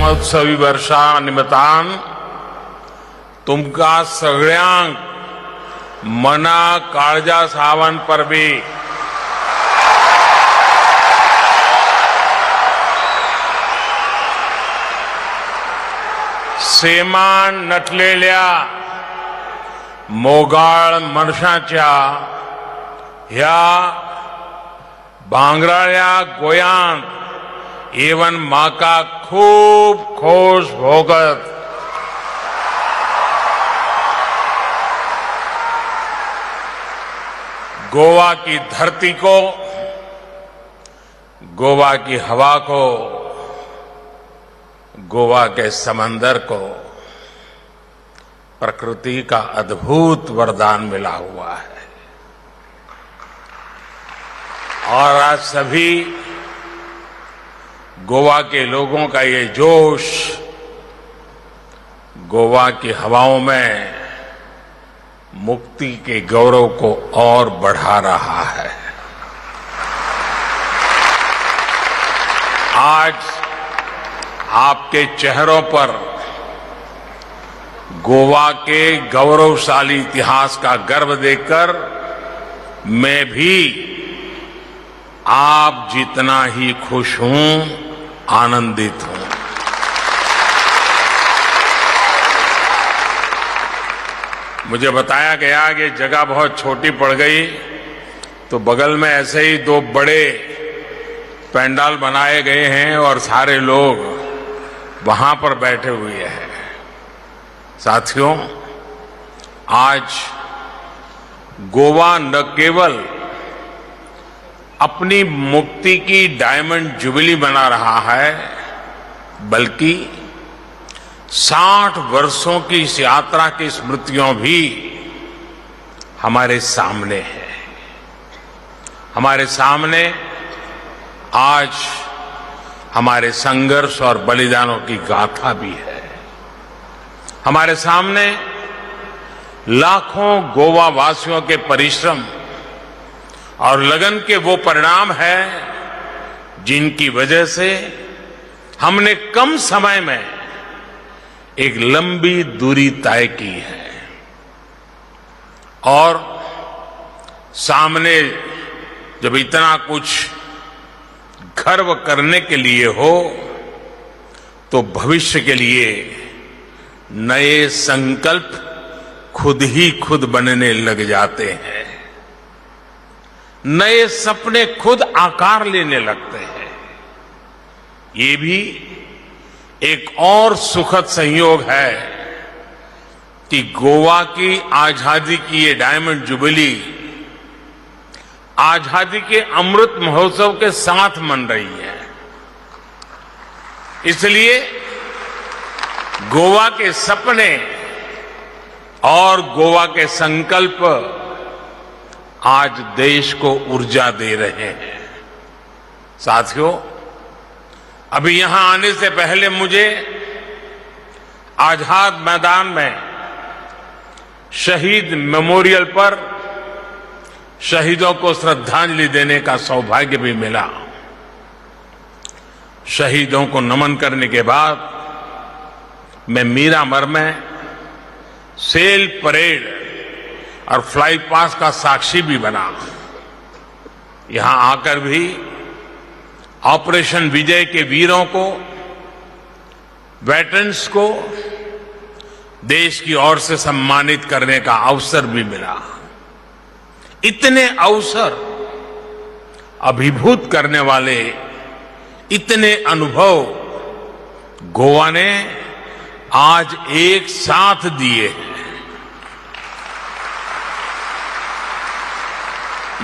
महोत्सवी वर्षा निमित्तान तुमका सगळ्यांक मना काळजा सावन परबी सेमान नटलेल्या मोगाळ मनशाच्या ह्या भांगराळ्या गोयांत एवन माका खूब खोश भोगत गोवा की धरती को, गोवा की हवा को, गोवा के समंदर को प्रकृति का अद्भुत वरदान मिला हुआ है। और आज सभी गोवा के लोगों का ये जोश गोवा की हवाओं में मुक्ति के गौरव को और बढ़ा रहा है। आज आपके चेहरों पर गोवा के गौरवशाली इतिहास का गर्व देखकर मैं भी आप जितना ही खुश हूं, आनंदित हूं। मुझे बताया गया कि जगह बहुत छोटी पड़ गई, तो बगल में ऐसे ही दो बड़े पंडाल बनाए गए हैं और सारे लोग वहां पर बैठे हुए हैं। साथियों, आज गोवा न केवल अपनी मुक्ति की डायमंड जुबली मना रहा है, बल्कि 60 वर्षों की इस यात्रा की स्मृतियां भी हमारे सामने है। हमारे सामने आज हमारे संघर्ष और बलिदानों की गाथा भी है। हमारे सामने लाखों गोवा वासियों के परिश्रम और लगन के वो परिणाम है जिनकी वजह से हमने कम समय में एक लंबी दूरी तय की है। और सामने जब इतना कुछ गर्व करने के लिए हो, तो भविष्य के लिए नए संकल्प खुद ही खुद बनने लग जाते हैं। नए सपने खुद आकार लेने लगते हैं। ये भी एक और सुखद संयोग है कि गोवा की आजादी की ये डायमंड जुबली आजादी के अमृत महोत्सव के साथ मन रही है। इसलिए गोवा के सपने और गोवा के संकल्प आज देश को ऊर्जा दे रहे हैं। साथियों, अभी यहां आने से पहले मुझे आजाद मैदान में शहीद मेमोरियल पर शहीदों को श्रद्धांजलि देने का सौभाग्य भी मिला। शहीदों को नमन करने के बाद मैं मीरामर में सेल परेड और फ्लाई पास का साक्षी भी बना। यहां आकर भी ऑपरेशन विजय के वीरों को, वेटरन्स को देश की ओर से सम्मानित करने का अवसर भी मिला। इतने अवसर, अभिभूत करने वाले इतने अनुभव गोवा ने आज एक साथ दिए हैं।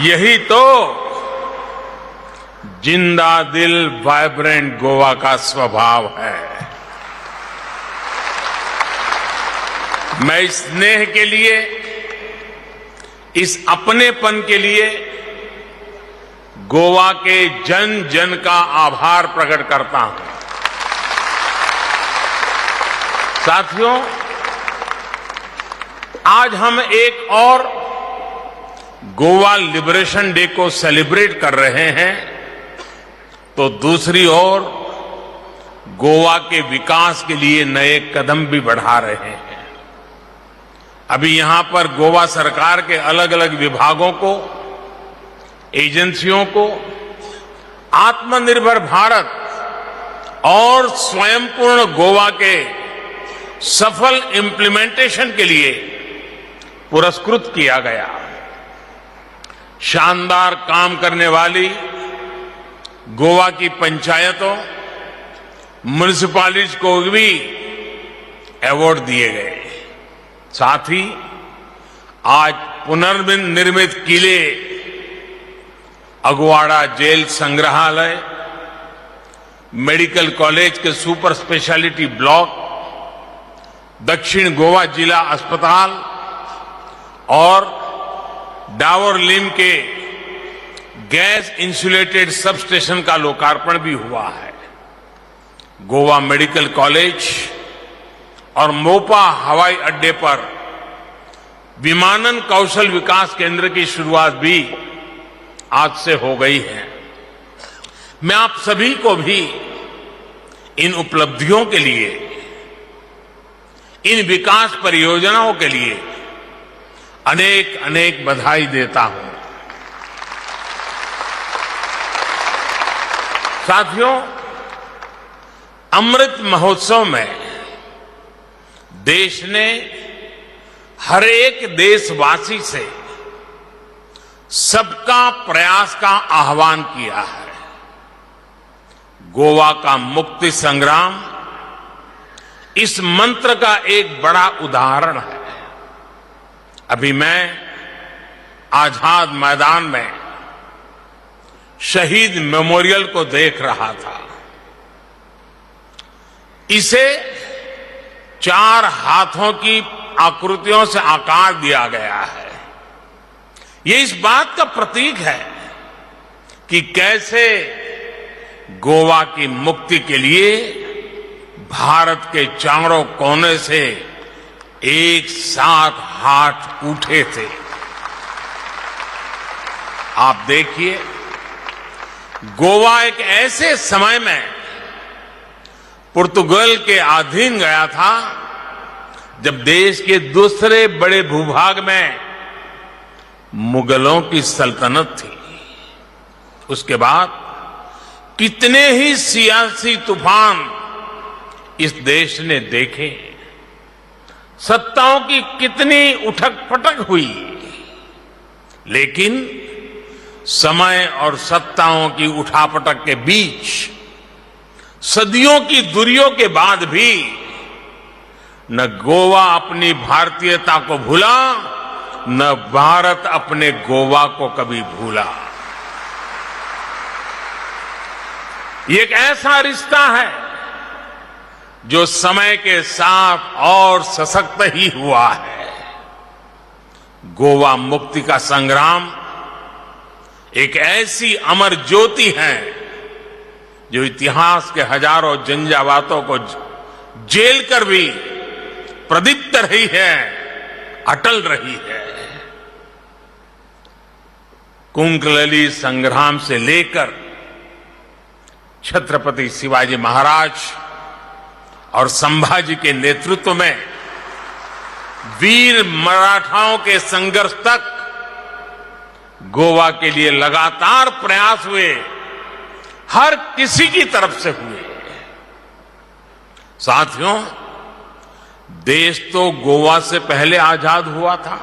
यही तो जिंदा दिल वाइब्रेंट गोवा का स्वभाव है। मैं इस स्नेह के लिए, इस अपनेपन के लिए गोवा के जन जन का आभार प्रकट करता हूं। साथियों, आज हम एक और गोवा लिबरेशन डे को सेलिब्रेट कर रहे हैं, तो दूसरी ओर गोवा के विकास के लिए नए कदम भी बढ़ा रहे हैं। अभी यहां पर गोवा सरकार के अलग अलग विभागों को, एजेंसियों को आत्मनिर्भर भारत और स्वयंपूर्ण गोवा के सफल इंप्लीमेंटेशन के लिए पुरस्कृत किया गया। शानदार काम करने वाली गोवा की पंचायतों, म्युनिसिपैलिटीज को भी अवार्ड दिए गए। साथ ही आज पुनर्निर्मित किले, अगवाड़ा जेल संग्रहालय, मेडिकल कॉलेज के सुपर स्पेशलिटी ब्लॉक, दक्षिण गोवा जिला अस्पताल और डावरलिम के गैस इंसुलेटेड सब स्टेशन का लोकार्पण भी हुआ है। गोवा मेडिकल कॉलेज और मोपा हवाई अड्डे पर विमानन कौशल विकास केंद्र की शुरुआत भी आज से हो गई है। मैं आप सभी को भी इन उपलब्धियों के लिए, इन विकास परियोजनाओं के लिए अनेक अनेक बधाई देता हूं। साथियों, अमृत महोत्सव में देश ने हर एक देशवासी से सबका प्रयास का आह्वान किया है। गोवा का मुक्ति संग्राम इस मंत्र का एक बड़ा उदाहरण है। अभी मैं आजाद मैदान में शहीद मेमोरियल को देख रहा था। इसे 4 हाथों की आकृतियों से आकार दिया गया है। ये इस बात का प्रतीक है कि कैसे गोवा की मुक्ति के लिए भारत के चारों कोने से एक साथ हाथ उठे थे। आप देखिए, गोवा एक ऐसे समय में पुर्तगाल के अधीन गया था जब देश के दूसरे बड़े भूभाग में मुगलों की सल्तनत थी। उसके बाद कितने ही सियासी तूफान इस देश ने देखे, सत्ताओं की कितनी उठक पटक हुई, लेकिन समय और सत्ताओं की उठापटक के बीच सदियों की दूरियों के बाद भी न गोवा अपनी भारतीयता को भूला, न भारत अपने गोवा को कभी भूला। ये एक ऐसा रिश्ता है जो समय के साथ और सशक्त ही हुआ है। गोवा मुक्ति का संग्राम एक ऐसी अमर ज्योति है जो इतिहास के हजारों झंझावातों को झेल कर भी प्रदीप्त रही है, अटल रही है। कुंकलली संग्राम से लेकर छत्रपति शिवाजी महाराज और संभाजी के नेतृत्व में वीर मराठाओं के संघर्ष तक गोवा के लिए लगातार प्रयास हुए, हर किसी की तरफ से हुए। साथियों, देश तो गोवा से पहले आजाद हुआ था।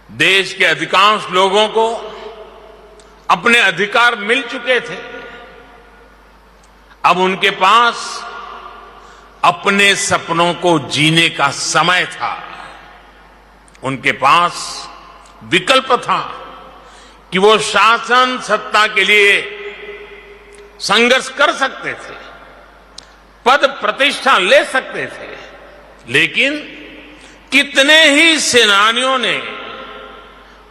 देश के अधिकांश लोगों को अपने अधिकार मिल चुके थे। अब उनके पास अपने सपनों को जीने का समय था। उनके पास विकल्प था कि वो शासन सत्ता के लिए संघर्ष कर सकते थे, पद प्रतिष्ठा ले सकते थे, लेकिन कितने ही सेनानियों ने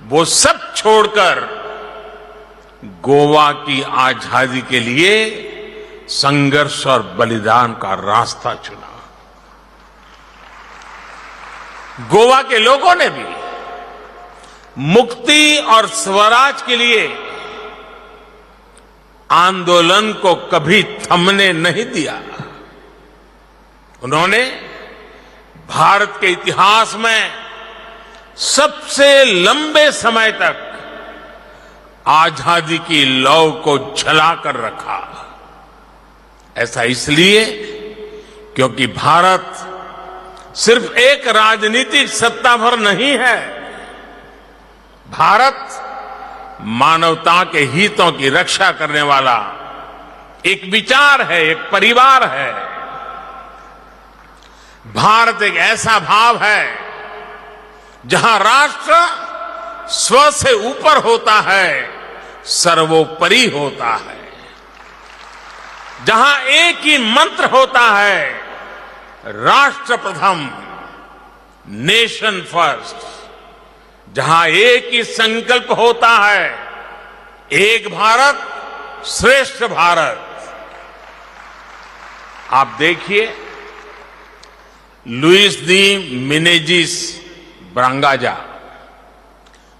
वो सब छोड़कर गोवा की आजादी के लिए संघर्ष और बलिदान का रास्ता चुना। गोवा के लोगों ने भी मुक्ति और स्वराज के लिए आंदोलन को कभी थमने नहीं दिया। उन्होंने भारत के इतिहास में सबसे लंबे समय तक आजादी की लौ को जला कर रखा। ऐसा इसलिए क्योंकि भारत सिर्फ एक राजनीतिक सत्ता भर नहीं है। भारत मानवता के हितों की रक्षा करने वाला एक विचार है, एक परिवार है। भारत एक ऐसा भाव है जहां राष्ट्र स्व से ऊपर होता है, सर्वोपरि होता है। जहां एक ही मंत्र होता है, राष्ट्र प्रथम, नेशन फर्स्ट। जहां एक ही संकल्प होता है, एक भारत श्रेष्ठ भारत। आप देखिए, लुइस दी मिनेजिस ब्रांगाजा,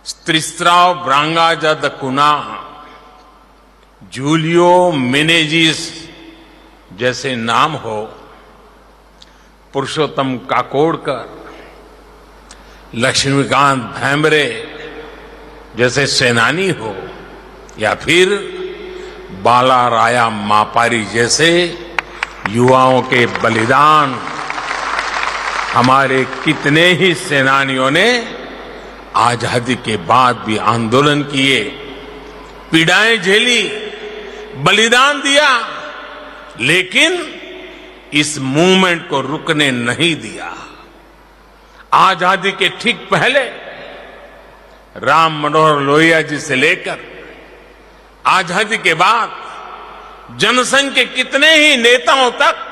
स्त्रिस्त्राव ब्रांगाजा द कुना, जूलियो मिनेजिस जैसे नाम हो, पुरुषोत्तम काकोडकर, लक्ष्मीकांत भैमरे जैसे सेनानी हो, या फिर बाला राया मापारी जैसे युवाओं के बलिदान। हमारे कितने ही सेनानियों ने आजादी के बाद भी आंदोलन किए, पीड़ाएं झेली, बलिदान दिया, लेकिन इस मूवमेंट को रुकने नहीं दिया। आजादी के ठीक पहले राम मनोहर लोहिया जी से लेकर आजादी के बाद जनसंघ के कितने ही नेताओं तक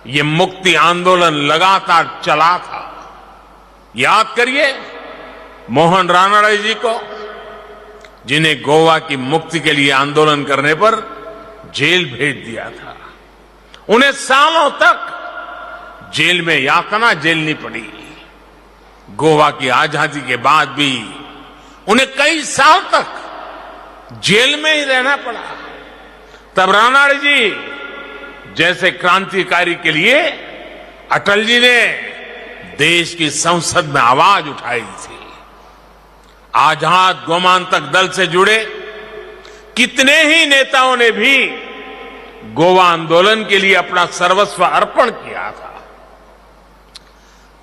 ये मुक्ति आंदोलन लगातार चला था। याद करिए मोहन रानडे जी को, जिन्हें गोवा की मुक्ति के लिए आंदोलन करने पर जेल भेज दिया था। उन्हें सालों तक जेल में यातना झेलनी पड़ी। गोवा की आजादी के बाद भी उन्हें कई साल तक जेल में ही रहना पड़ा। तब रानडे जी जैसे क्रांतिकारी के लिए अटल जी ने देश की संसद में आवाज उठाई थी। आजाद गोमांतक दल से जुड़े कितने ही नेताओं ने भी गोवा आंदोलन के लिए अपना सर्वस्व अर्पण किया था।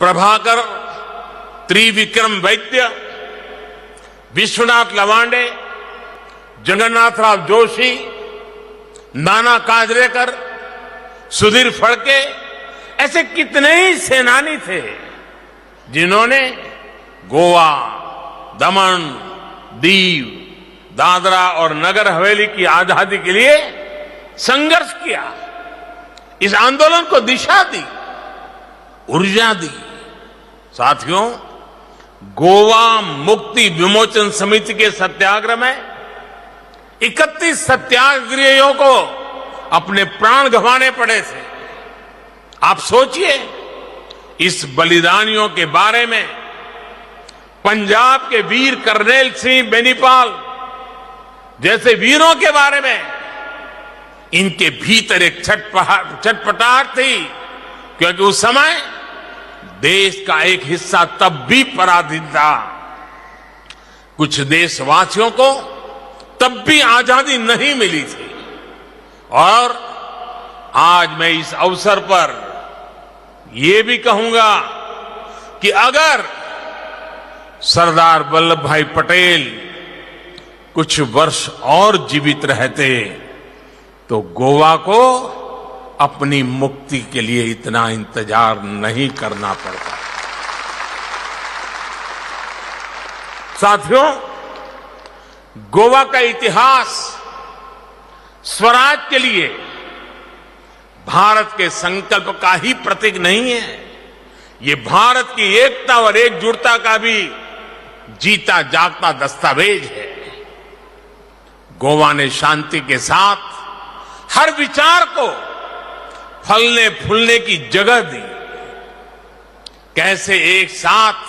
प्रभाकर त्रिविक्रम वैद्य, विश्वनाथ लवांडे, जगन्नाथराव जोशी, नाना काजरेकर, सुधीर फड़के, ऐसे कितने ही सेनानी थे जिन्होंने गोवा, दमन, दीव, दादरा और नगर हवेली की आजादी के लिए संघर्ष किया। इस आंदोलन को दिशा दी, ऊर्जा दी। साथियों, गोवा मुक्ति विमोचन समिति के सत्याग्रह में 31 सत्याग्रहियों को अपने प्राण गंवाने पड़े थे। आप सोचिए, इस बलिदानियों के बारे में पंजाब के वीर करनेल सिंह बेनीपाल जैसे वीरों के बारे में इनके भीतर एक छटपटाहट थी, क्योंकि उस समय देश का एक हिस्सा तब भी पराधीन था। कुछ देशवासियों को तब भी आजादी नहीं मिली थी। और आज मैं इस अवसर पर यह भी कहूंगा कि अगर सरदार वल्लभ भाई पटेल कुछ वर्ष और जीवित रहते तो गोवा को अपनी मुक्ति के लिए इतना इंतजार नहीं करना पड़ता। साथियों, गोवा का इतिहास स्वराज के लिए भारत के संकल्प का ही प्रतीक नहीं है, ये भारत की एकता और एकजुटता का भी जीता जागता दस्तावेज है। गोवा ने शांति के साथ हर विचार को फलने फूलने की जगह दी। कैसे एक साथ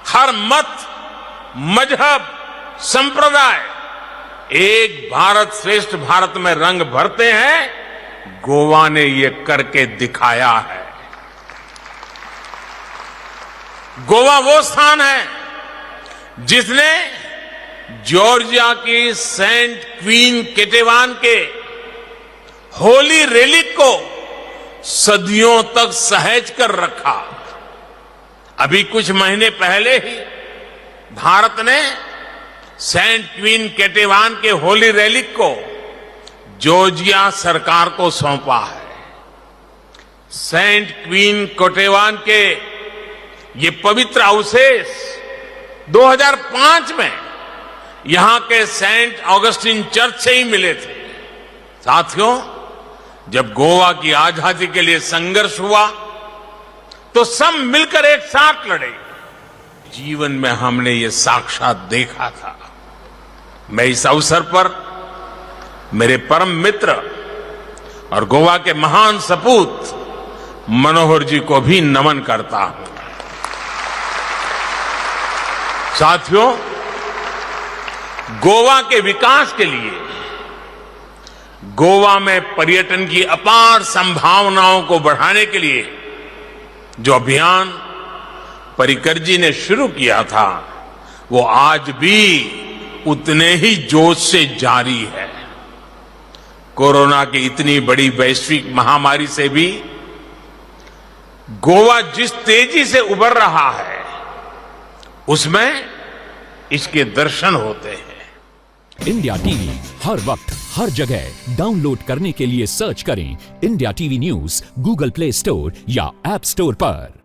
हर मत, मजहब, संप्रदाय एक भारत श्रेष्ठ भारत में रंग भरते हैं, गोवा ने ये करके दिखाया है। गोवा वो स्थान है जिसने जॉर्जिया की सेंट क्वीन केटेवान के होली रेलिक को सदियों तक सहेज कर रखा। अभी कुछ महीने पहले ही भारत ने सेंट क्वीन केटेवान के होली रेलिक को जॉर्जिया सरकार को सौंपा है। सेंट क्वीन केटेवान के ये पवित्र अवशेष 2005 में यहां के सेंट ऑगस्टिन चर्च से ही मिले थे। साथियों, जब गोवा की आजादी के लिए संघर्ष हुआ तो सब मिलकर एक साथ लड़े। जीवन में हमने ये साक्षात देखा था। मैं इस अवसर पर मेरे परम मित्र और गोवा के महान सपूत मनोहर जी को भी नमन करता हूं। साथियों, गोवा के विकास के लिए, गोवा में पर्यटन की अपार संभावनाओं को बढ़ाने के लिए जो अभियान पर्रिकर जी ने शुरू किया था, वो आज भी उतने ही जोश से जारी है। कोरोना की इतनी बड़ी वैश्विक महामारी से भी गोवा जिस तेजी से उभर रहा है, उसमें इसके दर्शन होते हैं। इंडिया टीवी हर वक्त हर जगह डाउनलोड करने के लिए सर्च करें India TV news Google play store या ऐप स्टोर पर।